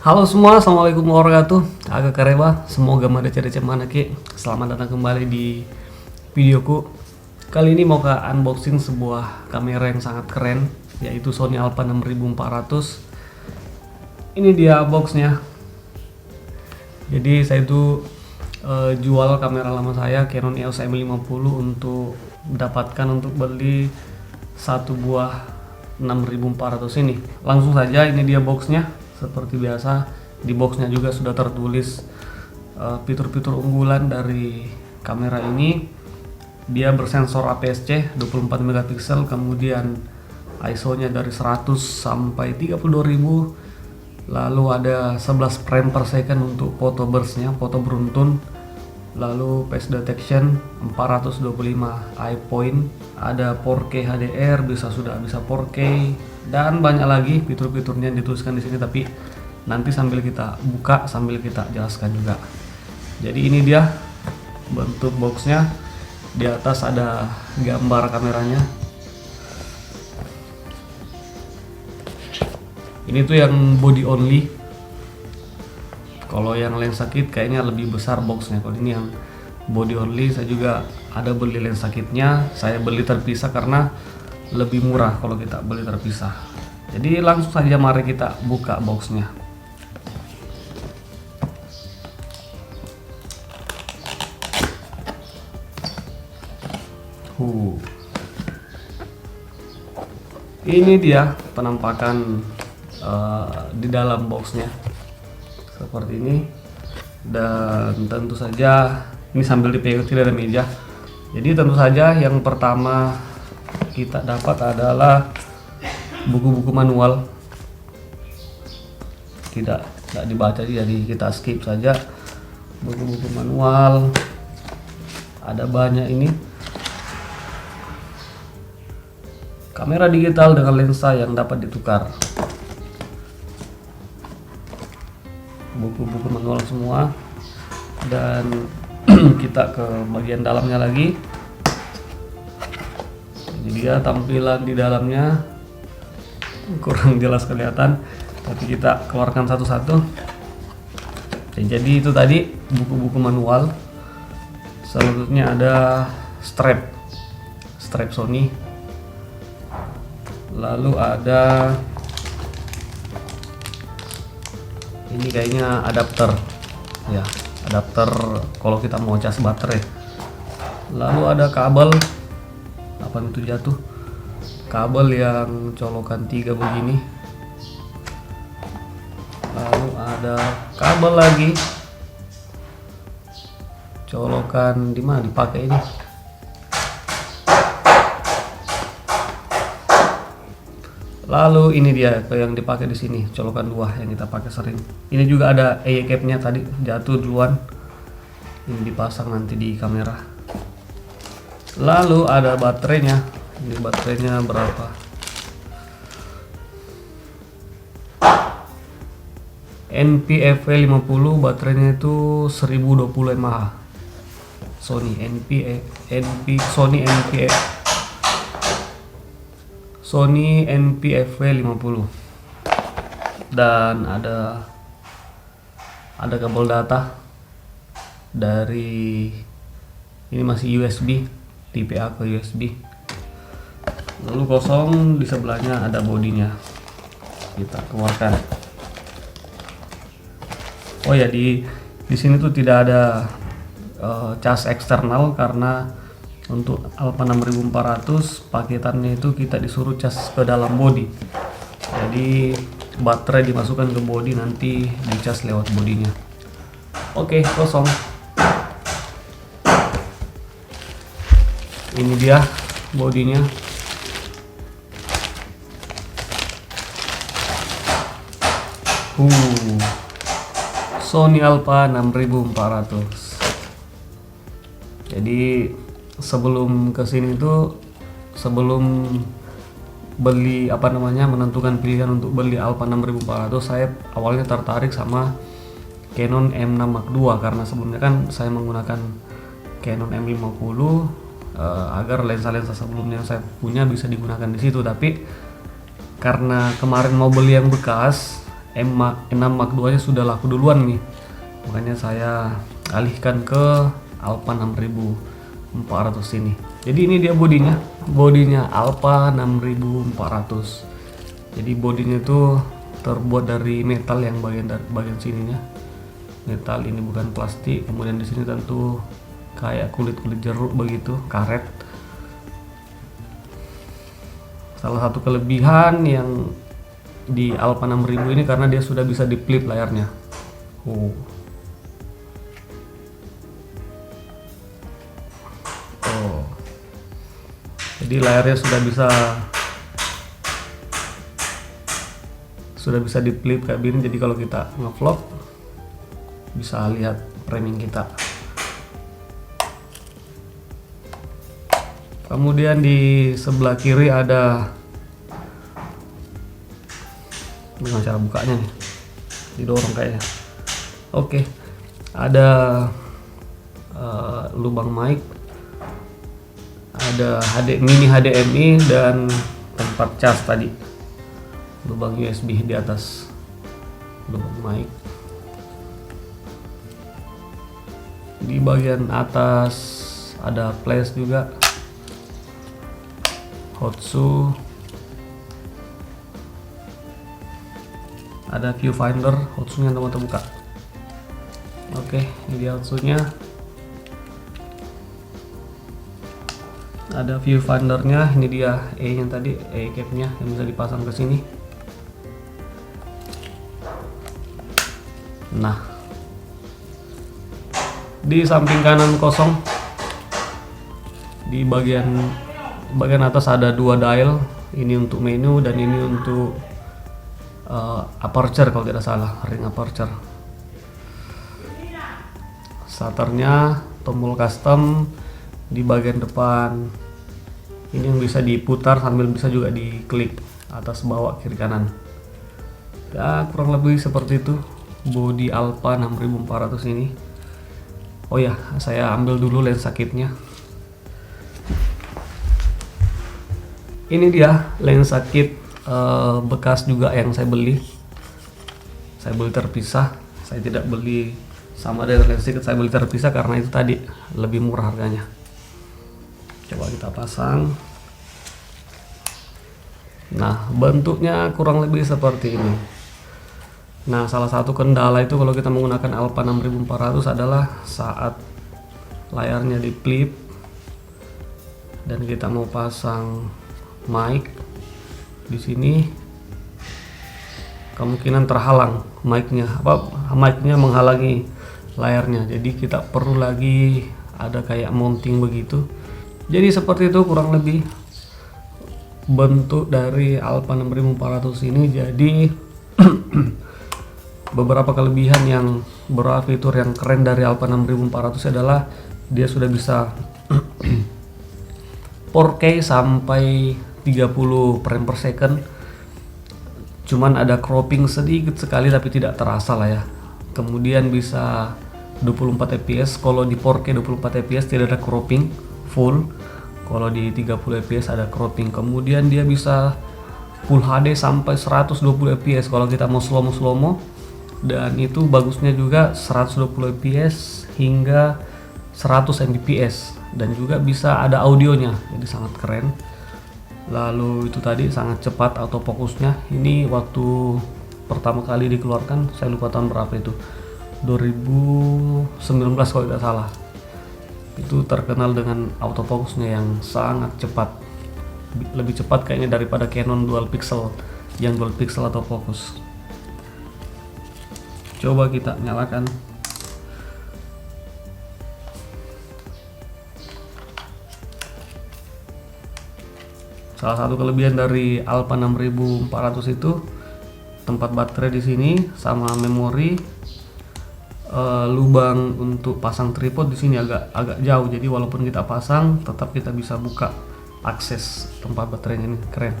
Halo semua, assalamualaikum warahmatullahi wabarakatuh. Agak kareba, semoga mada cari mana ke. Selamat datang kembali di videoku. Kali ini mau ke unboxing sebuah kamera yang sangat keren, yaitu Sony Alpha 6400. Ini dia boxnya. Jadi saya itu jual kamera lama saya Canon EOS M50 untuk mendapatkan untuk beli satu buah 6400 ini. Langsung saja, ini dia boxnya. Seperti biasa, di boxnya juga sudah tertulis fitur-fitur unggulan dari kamera ini. Dia bersensor APS-C 24 megapiksel, kemudian ISO-nya dari 100 sampai 32.000. Lalu ada 11 frame per second untuk foto burst-nya, foto beruntun. Lalu face detection 425 eye point, ada 4K HDR, bisa 4K, dan banyak lagi fitur-fiturnya yang dituliskan di sini, tapi nanti sambil kita buka sambil kita jelaskan juga. Jadi ini dia bentuk boxnya. Di atas ada gambar kameranya. Ini tuh yang body only. Kalau yang lensa kit kayaknya lebih besar boxnya. Kalau ini yang body only, saya juga ada beli lensa kitnya. Saya beli terpisah karena lebih murah kalau kita beli terpisah. Jadi langsung saja mari kita buka boxnya. Ini dia penampakan di dalam boxnya seperti ini, dan tentu saja ini sambil dipegang, tidak ada meja. Jadi tentu saja yang pertama kita dapat adalah buku-buku manual. Tidak dibaca, jadi kita skip saja. Buku-buku manual ada banyak ini. Kamera digital dengan lensa yang dapat ditukar. Buku-buku manual semua. Dan kita ke bagian dalamnya lagi. Ini dia tampilan di dalamnya. Kurang jelas kelihatan, tapi kita keluarkan satu-satu. Jadi itu tadi buku-buku manual. Selanjutnya ada strap Sony. Lalu ada ini kayaknya adapter ya, adapter kalau kita mau cas baterai. Lalu ada kabel, apa itu jatuh, kabel yang colokan 3 begini. Lalu ada kabel lagi colokan di mana dipakai ini. Lalu ini dia yang dipakai di sini, colokan 2 yang kita pakai sering. Ini juga ada eye cap-nya, tadi jatuh duluan. Ini dipasang nanti di kamera. Lalu ada baterainya. Ini baterainya berapa? NP-FW50, baterainya itu 1020 mAh. Sony NP-FW50. Dan ada kabel data dari ini, masih USB, tipe A ke USB. Lalu kosong, di sebelahnya ada bodinya. Kita keluarkan. Oh ya, di sini tuh tidak ada cas eksternal karena untuk Alpha 6400 paketannya itu kita disuruh cas ke dalam body. Jadi baterai dimasukkan ke body, nanti dicas lewat bodinya. Oke, kosong. Ini dia bodinya. Sony Alpha 6400. Jadi sebelum kesini itu, sebelum beli menentukan pilihan untuk beli Alpha 6400, saya awalnya tertarik sama Canon M6 Mark II karena sebelumnya kan saya menggunakan Canon M50 agar lensa-lensa sebelumnya yang saya punya bisa digunakan di situ. Tapi karena kemarin mau beli yang bekas, M6 Mark II nya sudah laku duluan nih, makanya saya alihkan ke Alpha 6400 ini. Jadi ini dia bodinya Alpha 6400. Jadi bodinya itu terbuat dari metal yang bagian sininya metal, ini bukan plastik. Kemudian di sini tentu kayak kulit jeruk begitu, karet. Salah satu kelebihan yang di Alpha 6000 ini karena dia sudah bisa di flip layarnya. Jadi layarnya sudah bisa di flip kayak gini. Jadi kalau kita ngevlog bisa lihat framing kita. Kemudian di sebelah kiri ada, dengan cara bukanya nih, didorong kayaknya. Oke, ada lubang mic, ada mini HDMI dan tempat cas tadi, lubang USB di atas lubang mic. Di bagian atas ada flash juga, Hotsu, ada viewfinder, Hotsunya teman-teman buka. Oke, ini dia Hotsunya. Ada viewfindernya, ini dia E-nya tadi, E-capnya yang bisa dipasang ke sini. Nah, di samping kanan kosong, di bagian atas ada dua dial, ini untuk menu dan ini untuk aperture kalau tidak salah, ring aperture. Shutternya, tombol custom di bagian depan, ini yang bisa diputar sambil bisa juga diklik atas bawah kiri kanan. Ya kurang lebih seperti itu body Alpha 6400 ini. Oh ya, saya ambil dulu lensa kitnya. Ini dia lensa kit bekas juga yang saya beli. Saya beli terpisah. Saya tidak beli sama dengan lensa kit, saya beli terpisah karena itu tadi lebih murah harganya. Coba kita pasang. Nah, bentuknya kurang lebih seperti ini. Nah, salah satu kendala itu kalau kita menggunakan Alpha 6400 adalah saat layarnya di flip dan kita mau pasang mic di sini, kemungkinan terhalang mic-nya menghalangi layarnya. Jadi kita perlu lagi ada kayak mounting begitu. Jadi seperti itu kurang lebih bentuk dari Alpha 6400 ini. Jadi beberapa kelebihan beberapa fitur yang keren dari Alpha 6400 adalah dia sudah bisa 4K sampai 30 frame per second. Cuman ada cropping sedikit sekali tapi tidak terasa lah ya. Kemudian bisa 24 fps. Kalau di 4K 24 fps tidak ada cropping full. Kalau di 30 fps ada cropping. Kemudian dia bisa Full HD sampai 120 fps kalau kita mau slow-mo. Dan itu bagusnya juga 120 fps hingga 100 mbps, dan juga bisa ada audionya, jadi sangat keren. Lalu itu tadi sangat cepat autofokusnya. Ini waktu pertama kali dikeluarkan, saya lupa tahun berapa itu, 2019 kalau tidak salah, itu terkenal dengan autofokusnya yang sangat cepat, lebih cepat kayaknya daripada Canon dual pixel yang dual pixel autofocus. Coba kita nyalakan. Salah satu kelebihan dari Alpha 6400 itu tempat baterai di sini sama memori. Lubang untuk pasang tripod di sini agak jauh, jadi walaupun kita pasang tetap kita bisa buka akses tempat baterainya. Ini keren.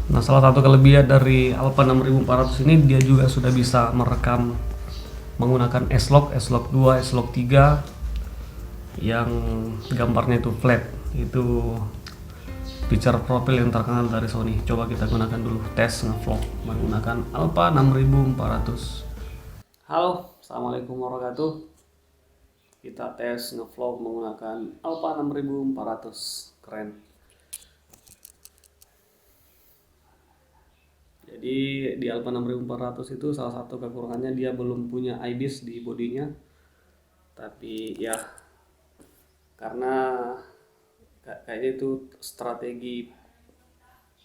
Nah, salah satu kelebihan dari Alpha 6400 ini dia juga sudah bisa merekam menggunakan S-Log 2, S-Log 3. yang gambarnya itu flat. Itu picture profile yang terkenal dari Sony. Coba kita gunakan dulu, tes ngevlog menggunakan Alpha 6400. Halo, assalamualaikum warahmatullahi wabarakatuh. Kita tes ngevlog menggunakan Alpha 6400. Keren. Jadi di Alpha 6400 itu salah satu kekurangannya dia belum punya IBIS di bodinya. Tapi ya karena kayaknya itu strategi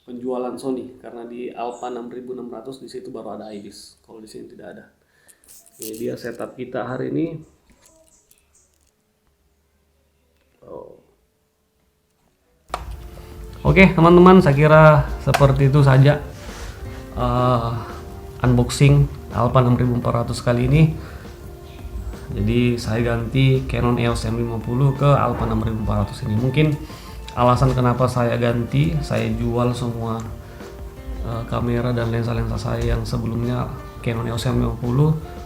penjualan Sony, karena di Alpha 6600 di situ baru ada IBIS. Kalau di sini tidak ada. Ini dia setup kita hari ini. Oke teman-teman, saya kira seperti itu saja unboxing Alpha 6400 kali ini. Jadi saya ganti Canon EOS M50 ke Alpha 6400 ini. Mungkin alasan kenapa saya ganti, saya jual semua kamera dan lensa-lensa saya yang sebelumnya Canon EOS M50.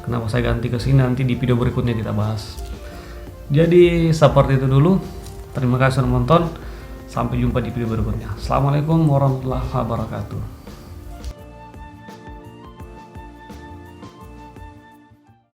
Kenapa saya ganti ke sini, nanti di video berikutnya kita bahas. Jadi seperti itu dulu. Terima kasih sudah menonton. Sampai jumpa di video berikutnya. Assalamualaikum warahmatullahi wabarakatuh.